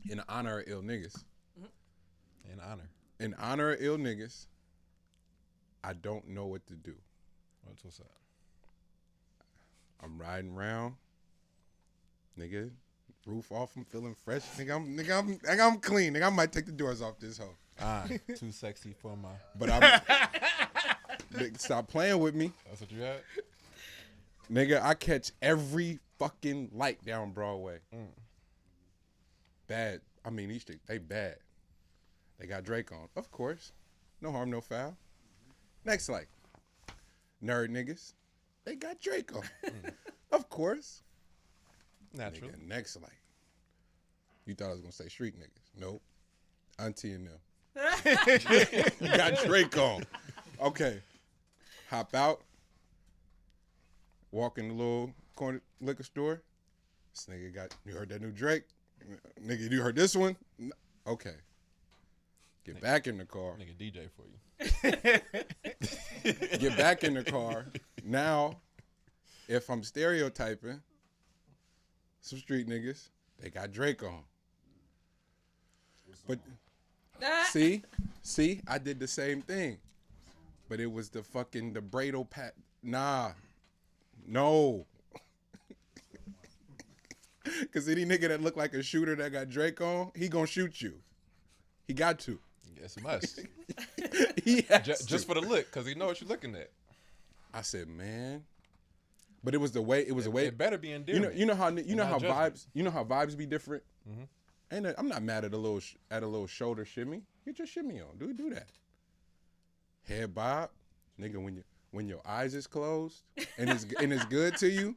In honor of ill niggas. In honor. In honor of ill niggas, I don't know what to do. What's that? I'm riding around, nigga. Roof off. I'm feeling fresh, nigga. I'm clean, nigga. I might take the doors off this hoe. Too sexy for my. But I'm. Nigga, stop playing with me. That's what you had. Nigga, I catch every fucking light down Broadway. Bad. I mean, these chicks, they bad. They got Drake on. Of course. No harm, no foul. Next light. Nerd niggas. They got Drake on. Of course. Natural. Nigga, next light. You thought I was going to say street niggas. Nope. Auntie and them. Got Drake on. Okay. Hop out. Walk in the little corner liquor store. This nigga got, you heard that new Drake? Nigga, you heard this one? Okay. Get back in the car. Nigga DJ for you. Get back in the car. Now, if I'm stereotyping, some street niggas, they got Drake on. But see, I did the same thing. But it was the bridal pat. Nah. No. Because any nigga that look like a shooter that got Drake on, he gonna shoot you. He got to. Yes, must. He has Just for the look, because he know what you're looking at. I said, man. But it was the way. It was the way. It better be endearing. You know how vibes. You know how vibes be different. Mm-hmm. And I'm not mad at a little shoulder shimmy. Get your shimmy on. Do that. Head bob, nigga. When your eyes is closed and it's good to you.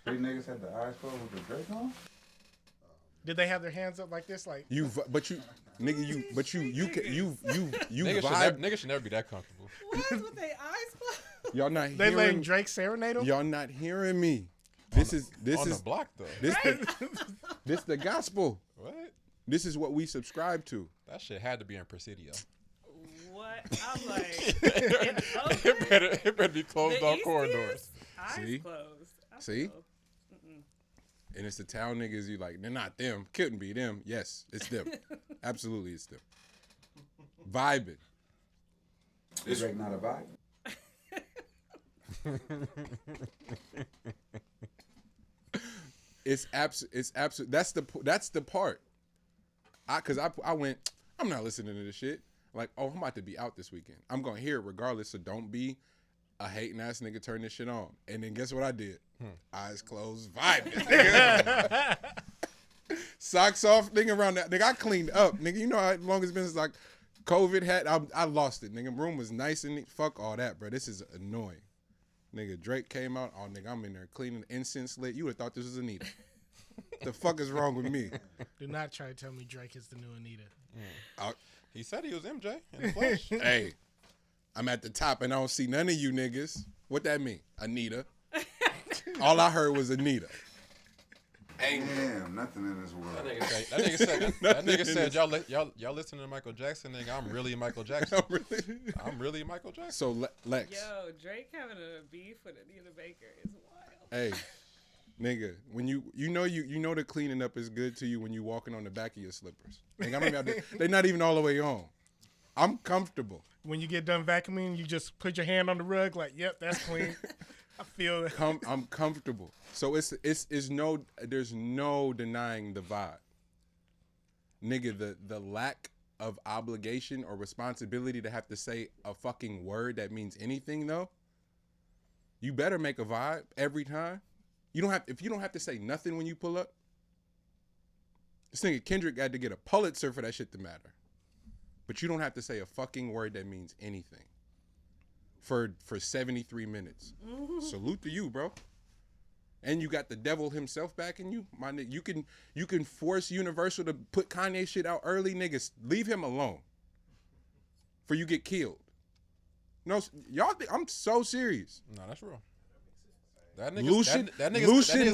Three niggas had the eyes closed with the Drake on. Did they have their hands up like this? Like you vibe. Niggas should never be that comfortable. What with their eyes closed? Y'all not they hearing. letting Drake serenade them? Y'all not hearing me. This is the block though. This the gospel. What? This is what we subscribe to. That shit had to be in Presidio. What? I'm like, it better be closed off corridors. Eyes See? closed. See? And it's the town niggas. You like, they're not them. Couldn't be them. Yes, it's them. Absolutely, it's them. Vibing. Is Drake not a vibe? It's absolute. That's the part. I went. I'm not listening to this shit. Like, oh, I'm about to be out this weekend. I'm gonna hear it regardless. So don't be a hating ass nigga. Turn this shit on. And then guess what I did? Eyes closed, vibing. Nigga. Socks off, nigga. Around that, nigga. I cleaned up, nigga. You know how long it's been since like COVID had. I lost it, nigga. Room was nice and neat. Fuck all that, bro. This is annoying. Nigga, Drake came out. Oh, nigga, I'm in there cleaning incense lit. You would have thought this was Anita. The fuck is wrong with me? Do not try to tell me Drake is the new Anita. He said he was MJ in the flesh. Hey, I'm at the top and I don't see none of you niggas. What that mean? Anita. All I heard was Anita. Damn, nothing in this world. That nigga said y'all listening to Michael Jackson, nigga. I'm really Michael Jackson. I'm really Michael Jackson. So Lex. Yo, Drake having a beef with Anita Baker is wild. Hey, nigga, when you know the cleaning up is good to you when you walking on the back of your slippers. Nigga, I don't even have to, they're not even all the way on. I'm comfortable. When you get done vacuuming, you just put your hand on the rug like, yep, that's clean. I feel that. I'm comfortable. So there's no denying the vibe. Nigga, the lack of obligation or responsibility to have to say a fucking word that means anything though. You better make a vibe every time. If you don't have to say nothing when you pull up. This nigga Kendrick had to get a Pulitzer for that shit to matter. But you don't have to say a fucking word that means anything. For 73 minutes. Salute to you, bro. And you got the devil himself back in you. My nigga, you can force Universal to put Kanye shit out early, niggas. Leave him alone. For you get killed. No, y'all I'm so serious. No, that's real. Lucian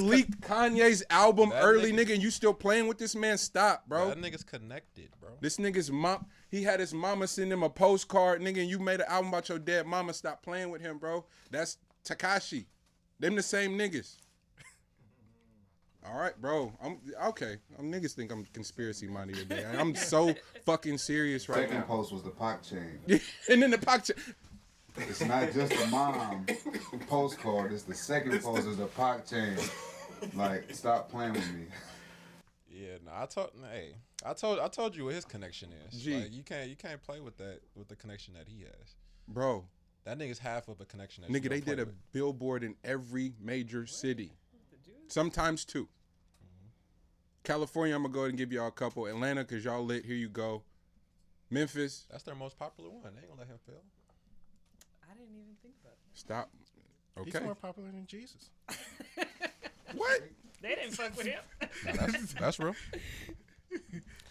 leaked Kanye's album early, nigga, and you still playing with this man? Stop, bro. That nigga's connected, bro. This nigga's mom, he had his mama send him a postcard, nigga, and you made an album about your dead mama. Stop playing with him, bro. That's Tekashi. Them the same niggas. All right, bro. I'm okay. Niggas think I'm conspiracy minded today. I'm so fucking serious right Second now. post was the Pac chain. And then the Pac. It's not just the mom postcard. It's the second post is the Pac chain. Like, stop playing with me. Yeah, no, I told you what his connection is. Gee. Like, you can't play with that with the connection that he has. Bro, That nigga's half of a connection. That nigga, you they don't play did a with. billboard in every major city. Sometimes 2. California, I'm gonna go ahead and give y'all a couple. Atlanta, cause y'all lit. Here you go. Memphis, That's their most popular one. They ain't gonna let him fail. I didn't even think about that. stop. He's Okay. more popular than Jesus. What? They didn't fuck with him. No, that's real.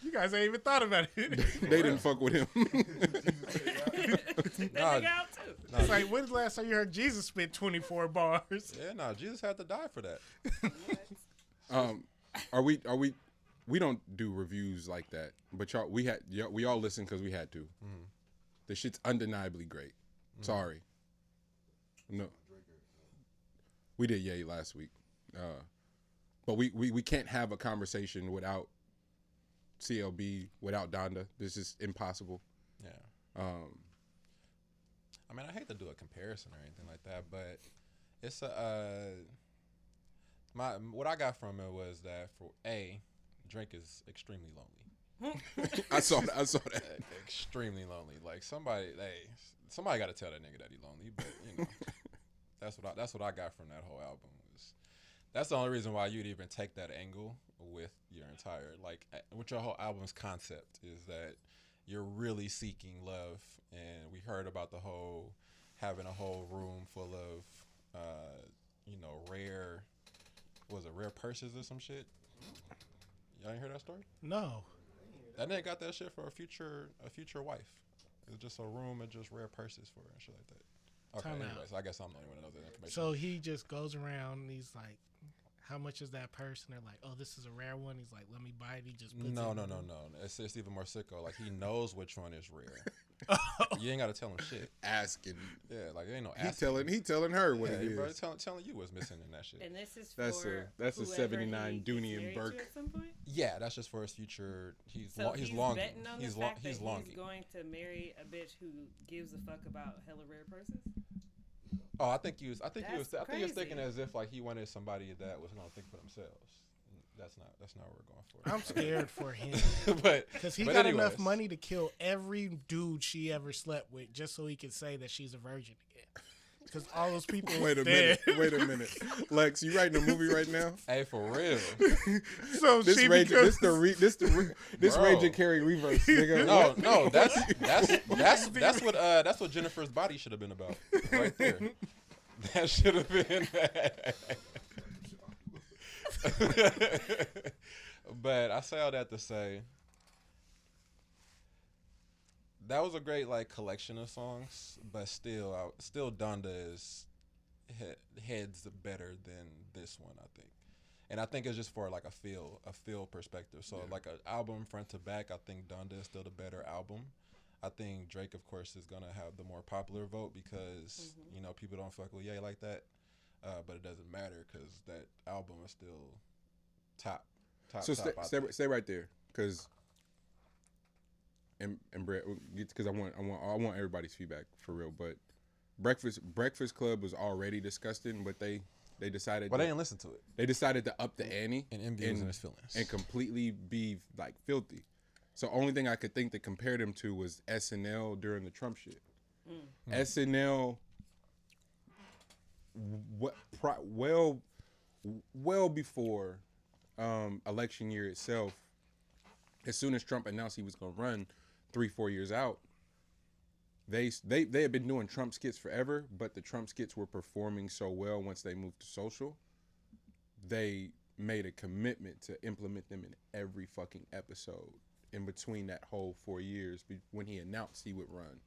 You guys ain't even thought about it. They didn't fuck with him. That nigga out too. It's like, when's the last time you heard Jesus spit 24 bars? Yeah, no, Jesus had to die for that. Are we don't do reviews like that, but we all listen because we had to. The shit's undeniably great. Sorry. No. We did Yay last week. But we can't have a conversation without CLB, without Donda. This is impossible. Yeah. I mean, I hate to do a comparison or anything like that, but it's what I got from it was that for Drake is extremely lonely. I saw that. Extremely lonely. Like somebody got to tell that nigga that he lonely. But you know, that's what I got from that whole album. That's the only reason why you'd even take that angle with your entire with your whole album's concept is that you're really seeking love. And we heard about the whole having a whole room full of rare purses or some shit. Y'all ain't heard that story? No. That nigga got that shit for a future wife. It's just a room of just rare purses for her and shit like that. Okay, Time out. anyways, I guess I'm the only one that knows that information. So he just goes around and he's like, how much is that purse? And they're like, oh, this is a rare one. He's like, let me buy it. He just puts No. it. It's even more sicko. Like he knows which one is rare. You ain't gotta tell him shit. Asking. Yeah, like there ain't no asking. He telling her what it He is. bro, telling you what's missing in that shit. And this is That's for a whoever 79 he gets Dooney and married to Burke. at some point? Yeah, that's just for his future. He's So he's longing. betting on He's the fact that longing. he's going to marry a bitch who gives a fuck about hella rare purses? Oh, I think he was crazy. thinking as if like he wanted somebody that was gonna think for themselves. That's not what we're going for. I'm scared for him. Because he but got anyways. enough money to kill every dude she ever slept with just so he can say that she's a virgin again. Because all those people Wait a dead. minute. Lex, you writing a movie right now? Hey, for real. So This she Rage becomes... Bro. Rage and Carrie reverse, nigga. No, that's what Jennifer's body should have been about, right there. That should have been that. But I say all that to say that was a great collection of songs, but still Donda is heads better than this one, I think. And I think it's just for a feel perspective. So an album front to back, I think Donda is still the better album. I think Drake, of course, is gonna have the more popular vote because people don't fuck with Ye like that. But it doesn't matter because that album is still top. So top, stay right there, because and Brett, because I want everybody's feedback for real. But Breakfast Club was already disgusting, but they decided. But they didn't listen to it. They decided to up the ante And MV was in his feelings and completely be filthy. So only thing I could think to compare them to was SNL during the Trump shit. SNL, well before election year itself, as soon as Trump announced he was going to run 3-4 years out, they had been doing Trump skits forever, but the Trump skits were performing so well once they moved to social, they made a commitment to implement them in every fucking episode in between that whole 4 years when he announced he would run.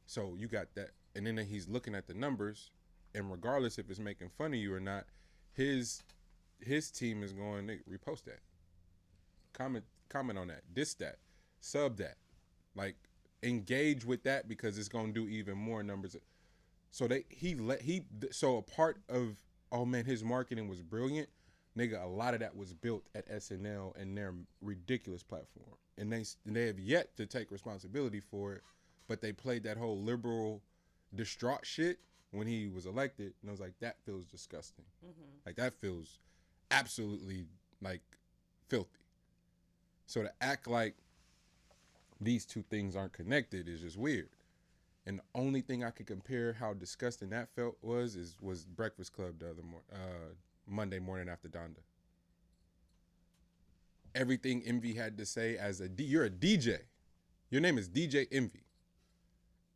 So you got that, and then he's looking at the numbers, and regardless if it's making fun of you or not, his team is going to repost that, comment on that, diss that, sub that, engage with that because it's going to do even more numbers. So so a part of, oh man, his marketing was brilliant, Nigga, a lot of that was built at SNL and their ridiculous platform. And they have yet to take responsibility for it, but they played that whole liberal distraught shit when he was elected, and I was like, that feels disgusting. Like, that feels absolutely, like, filthy. So to act like these two things aren't connected is just weird. And the only thing I could compare how disgusting that felt was Breakfast Club the other Monday morning after Donda. Everything Envy had to say you're a DJ. Your name is DJ Envy.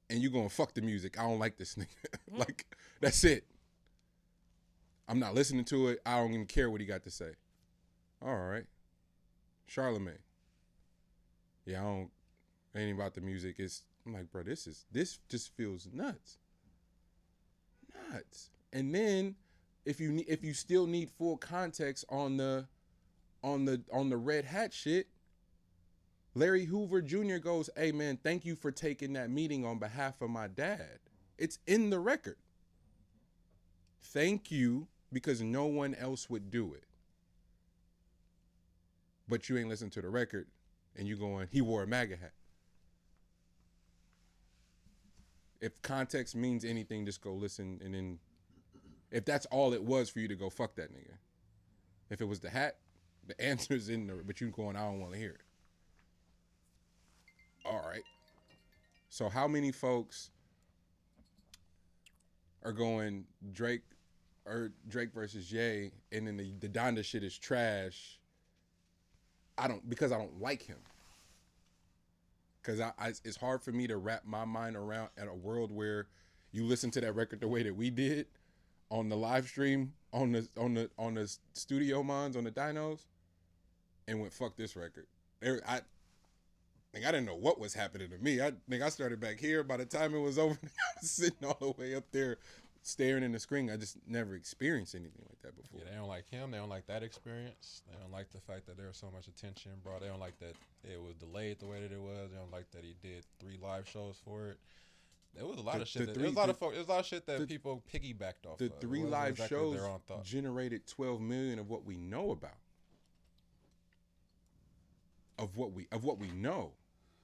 And you gonna fuck the music. I don't like this nigga. Like, that's it. I'm not listening to it. I don't even care what he got to say. All right. Charlemagne. Yeah, ain't about the music. I'm like, bro, this just feels nuts. Nuts. And then if you still need full context on the red hat shit, Larry Hoover Jr. goes, hey man, thank you for taking that meeting on behalf of my dad. It's in the record. Thank you, because no one else would do it. But you ain't listened to the record and you going, he wore a MAGA hat. If context means anything, just go listen, and then if that's all it was for you to go fuck that nigga. If it was the hat, the answer's in there, but you going, I don't want to hear it. All right. So how many folks are going Drake versus Ye, and then the Donda shit is trash? Because I don't like him. Because it's hard for me to wrap my mind around at a world where you listen to that record the way that we did on the live stream on the studio mons on the dynos, and went fuck this record. I didn't know what was happening to me. I think I started back here. By the time it was over, I was sitting all the way up there staring in the screen. I just never experienced anything like that before. Yeah, they don't like him. They don't like that experience. They don't like the fact that there was so much attention brought. They don't like that it was delayed the way that it was. They don't like that he did 3 live shows for it. There was a lot of shit. There was a lot of shit that people piggybacked off. The 3 live exactly shows generated 12 million of what we know about. Of what we know.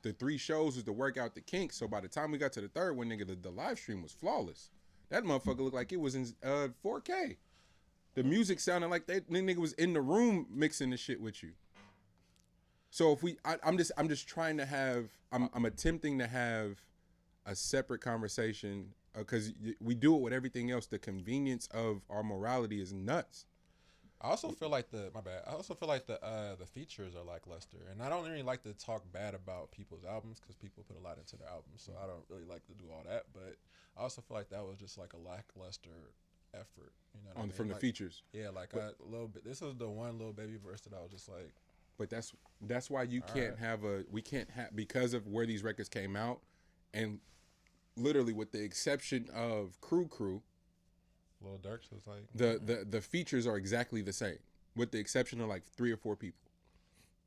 The 3 shows was to work out the kinks. So by the time we got to the third one, nigga, the live stream was flawless. That motherfucker looked like it was in 4K. The music sounded like that nigga was in the room mixing the shit with you. So if I'm just trying to have, I'm attempting to have a separate conversation, because we do it with everything else. The convenience of our morality is nuts. I also feel like the features are lackluster, and I don't really like to talk bad about people's albums because people put a lot into their albums, so I don't really like to do all that. But I also feel like that was just like a lackluster effort, you know what I mean? From the like, features. Yeah, like a little bit. This was the one Lil Baby verse that I was just like. But that's why you can't have because of where these records came out, and literally with the exception of Crew. Lil Durk was like the features are exactly the same, with the exception of like 3 or 4 people.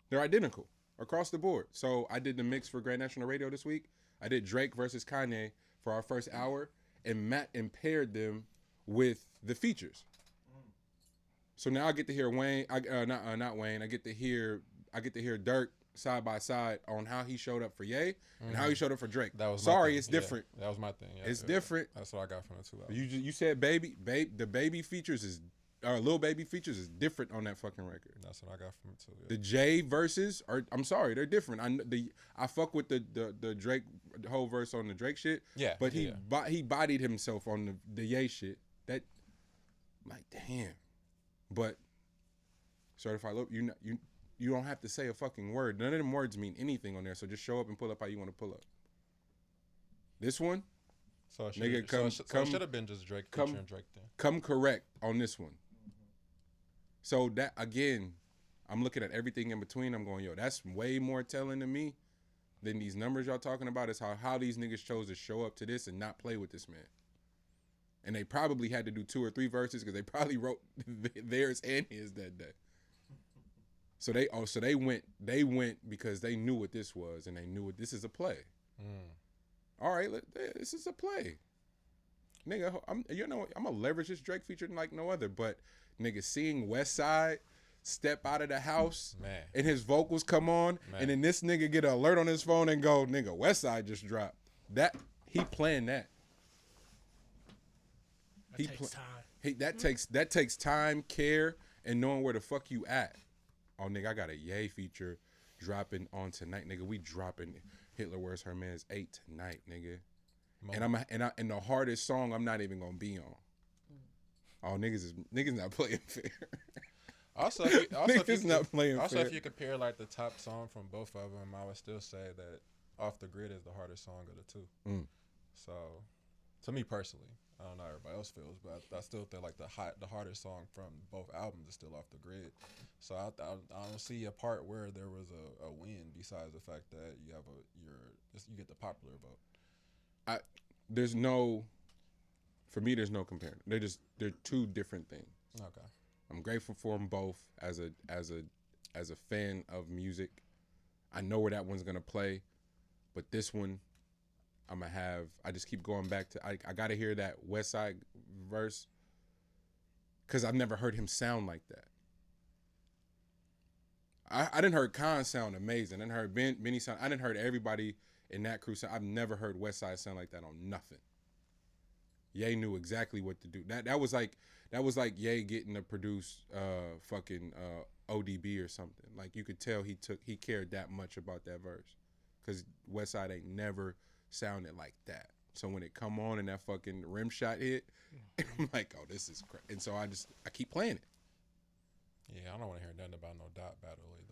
They're identical across the board. So I did the mix for Grand National Radio this week. I did Drake versus Kanye for our first hour, and Matt impaired them with the features. So now I get to hear Wayne. Not Wayne. I get to hear Durk side by side on how he showed up for Ye and how he showed up for Drake. That was it's different. That was my thing. Yeah, it's different. That's what I got from the 2 albums. You said the baby features is Lil Baby features is different on that fucking record. That's what I got from it too. Yeah. The J verses are, I'm sorry, they're different. I fuck with the Drake whole verse on the Drake shit. Yeah, but he bodied himself on the Ye shit. That, like, damn. But Certified Low, you don't have to say a fucking word. None of them words mean anything on there. So just show up and pull up how you want to pull up. This one, so it should have been just Drake featuring Drake then. Come correct on this one. So that, again, I'm looking at everything in between. I'm going, yo, that's way more telling to me than these numbers y'all talking about, is how these niggas chose to show up to this and not play with this man. And they probably had to do 2 or 3 verses because they probably wrote theirs and his that day. So they went because they knew what this was, and they knew what this is a play. All right, this is a play. nigga, I'm gonna leverage this Drake feature like no other. But nigga, seeing Westside step out of the house Man. and his vocals come on, Man. and then this nigga get an alert on his phone and go, nigga, Westside just dropped. That he playing that. That takes time. That takes time, care, and knowing where the fuck you at. Oh nigga, I got a Ye feature dropping on tonight, nigga. We dropping Hitler Wears Her Man's 8 tonight, nigga. And the hardest song I'm not even gonna be on. Oh, niggas not playing fair. Also, if you compare like the top song from both of them, I would still say that Off the Grid is the hardest song of the two. So, to me personally, I don't know how everybody else feels, but I still think like the hardest song from both albums is still Off the Grid. So I don't see a part where there was a win besides the fact that you have you get the popular vote. There's no comparing. They're two different things. Okay. I'm grateful for them both as a fan of music. I know where that one's gonna play, but this one I'm gonna have. I just keep going back to. I gotta hear that West Side verse because I've never heard him sound like that. I didn't heard Khan sound amazing. I didn't heard Benny sound. I didn't heard everybody in that crew sound. I've never heard West Side sound like that on nothing. Ye knew exactly what to do. That was like Ye getting to produce fucking ODB or something. Like you could tell he cared that much about that verse, cause Westside ain't never sounded like that. So when it come on and that fucking rim shot hit, I'm like, oh, this is crazy. And so I keep playing it. Yeah, I don't want to hear nothing about no Dot battle either.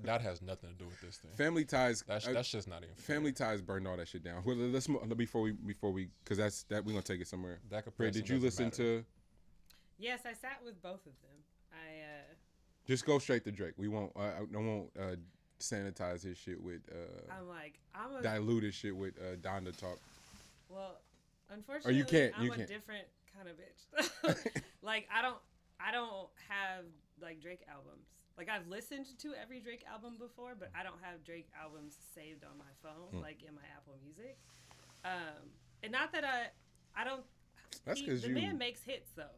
Dot has nothing to do with this thing. Family Ties. That's just not even fair. Family Ties burned all that shit down. Well, let's before we because we gonna take it somewhere. That Did you listen to? Yes, I sat with both of them. Just go straight to Drake. We won't. I won't sanitize his shit with. I'm dilute his shit with Donda talk. Well, unfortunately, you can't. I'm a different kind of bitch. Like I don't have like Drake albums. Like I've listened to every Drake album before, but I don't have Drake albums saved on my phone, like in my Apple Music. And not that I don't. That's because the man makes hits though.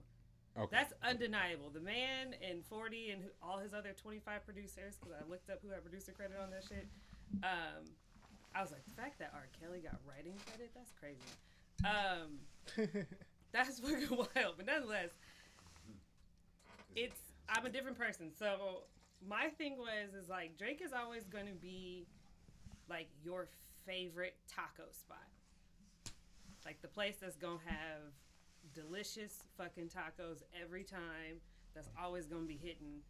Okay. That's undeniable. The man and 40 and all his other 25 producers, because I looked up who had producer credit on that shit. I was like, the fact that R. Kelly got writing credit, that's crazy. That's fucking wild. But nonetheless, I'm a different person. So my thing is like Drake is always going to be like your favorite taco spot. Like the place that's going to have delicious fucking tacos every time. That's always going to be hitting.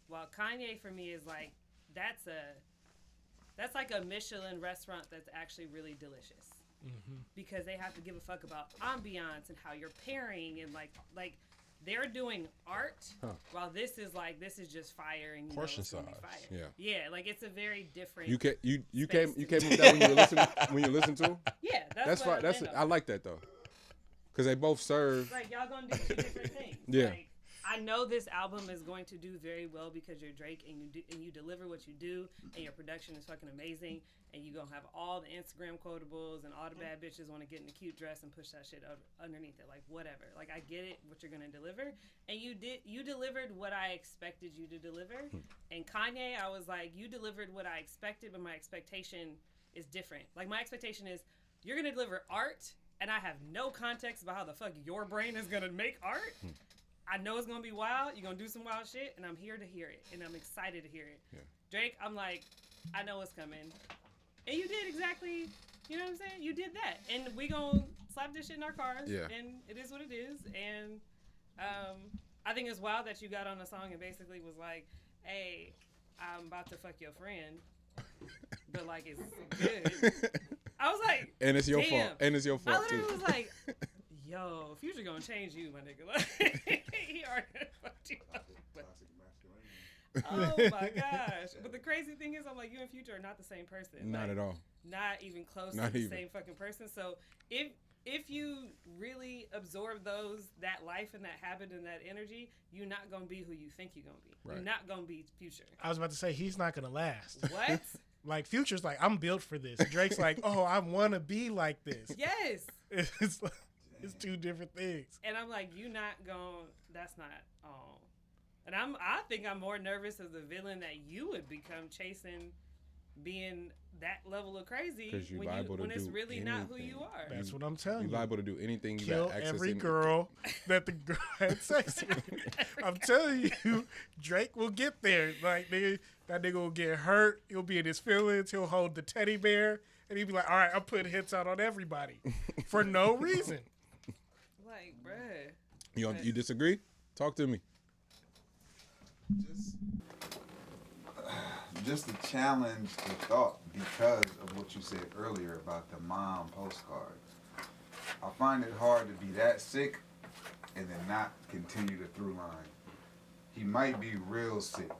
While Kanye for me is like, that's like a Michelin restaurant that's actually really delicious. Mm-hmm. Because they have to give a fuck about ambiance and how you're pairing and like they're doing art while this is just fire and portion size. Yeah, like it's a very different. You came with that when you listen to them? Yeah, that's fine. I like that though, because they both serve. Like y'all gonna do two different things. Yeah. Like, I know this album is going to do very well because you're Drake and you deliver what you do and your production is fucking amazing and you gonna have all the Instagram quotables and all the bad bitches want to get in a cute dress and push that shit underneath it, like whatever. Like I get it what you're gonna deliver, and you delivered what I expected you to deliver. And Kanye, I was like, you delivered what I expected, but my expectation is different. Like my expectation is you're gonna deliver art, and I have no context about how the fuck your brain is gonna make art. I know it's going to be wild. You're going to do some wild shit, and I'm here to hear it, and I'm excited to hear it. Yeah. Drake, I'm like, I know it's coming. And you did exactly, you know what I'm saying? You did that. And we going to slap this shit in our cars, and it is what it is. And I think it's wild that you got on a song and basically was like, hey, I'm about to fuck your friend, but, like, it's good. I was like, and it's your fault. And it's your fault, I literally was like, yo, Future gonna change you, my nigga. Like, he already fucked you up. Oh my gosh. But the crazy thing is, I'm like, you and Future are not the same person. Not at all. Not even close to the same fucking person. So if you really absorb that life and that habit and that energy, you're not gonna be who you think you're gonna be. Right. You're not gonna be Future. I was about to say, he's not gonna last. What? Like, Future's like, I'm built for this. Drake's like, oh, I want to be like this. Yes. It's like, It's two different things. And I'm like, you not going. That's not. And I think I'm more nervous as the villain that you would become chasing, being that level of crazy 'Cause you when liable to it's do really not who anything. you are. That's what I'm telling You you. liable to do anything. You Kill got access every in- girl that the girl had sex with. I'm telling you, Drake will get there. Like, nigga, that nigga will get hurt. He'll be in his feelings. He'll hold the teddy bear. And he'll be like, all right, I'm putting hits out on everybody. For no reason. Like, bruh. You disagree? Talk to me. Just to challenge the thought because of what you said earlier about the mom postcard. I find it hard to be that sick and then not continue the through line. He might be real sick.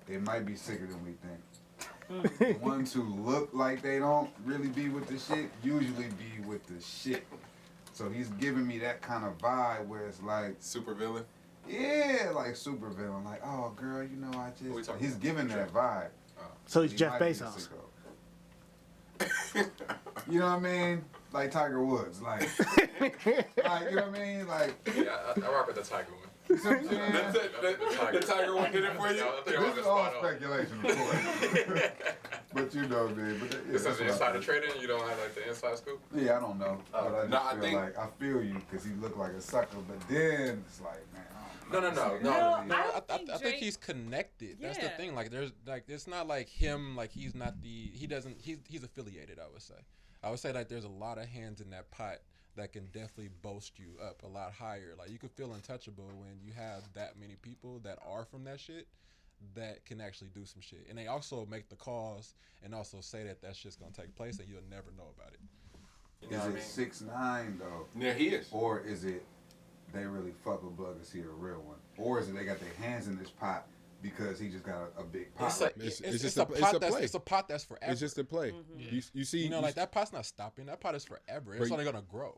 They might be sicker than we think. The ones who look like they don't really be with the shit usually be with the shit. So he's giving me that kind of vibe where it's like, Super villain. yeah, like super villain. Like, oh girl, you know, I we just. talking He's about? giving that vibe. So he's He Jeff might be a Bezos. sicko. You know what I mean? Like Tiger Woods. Like you know what I mean? Like, Yeah, I rock with the Tiger one. you know what I'm saying? The Tiger one did it for you? This is all speculation, of course. But you know, man. But yeah, This that's is what I insider think. trading. You don't have like the inside scoop. Yeah, I don't know. But I just No, I feel think- like I feel you because he looked like a sucker. But then it's like, man, I No, don't know. no. I don't I think think Drake- he's connected. That's the Yeah. thing. Like there's like it's not like him. Like he's not the. He doesn't. He's affiliated. I would say. I would say like there's a lot of hands in that pot that can definitely boast you up a lot higher. Like you could feel untouchable when you have that many people that are from that shit that can actually do some shit. And they also make the calls and also say that that shit's gonna take place and you'll never know about it. You know what I Is mean? it 6ix9ine though? Yeah, he is. Or is it they really fuck with Bug is he a real one? Or is it they got their hands in this pot because he just got a big pot? It's, like, It's it's just a a pot that's play. it's a pot that's forever. It's just a play. Yeah. You see, you know, like that pot's not stopping. That pot is forever. It's But- only gonna grow.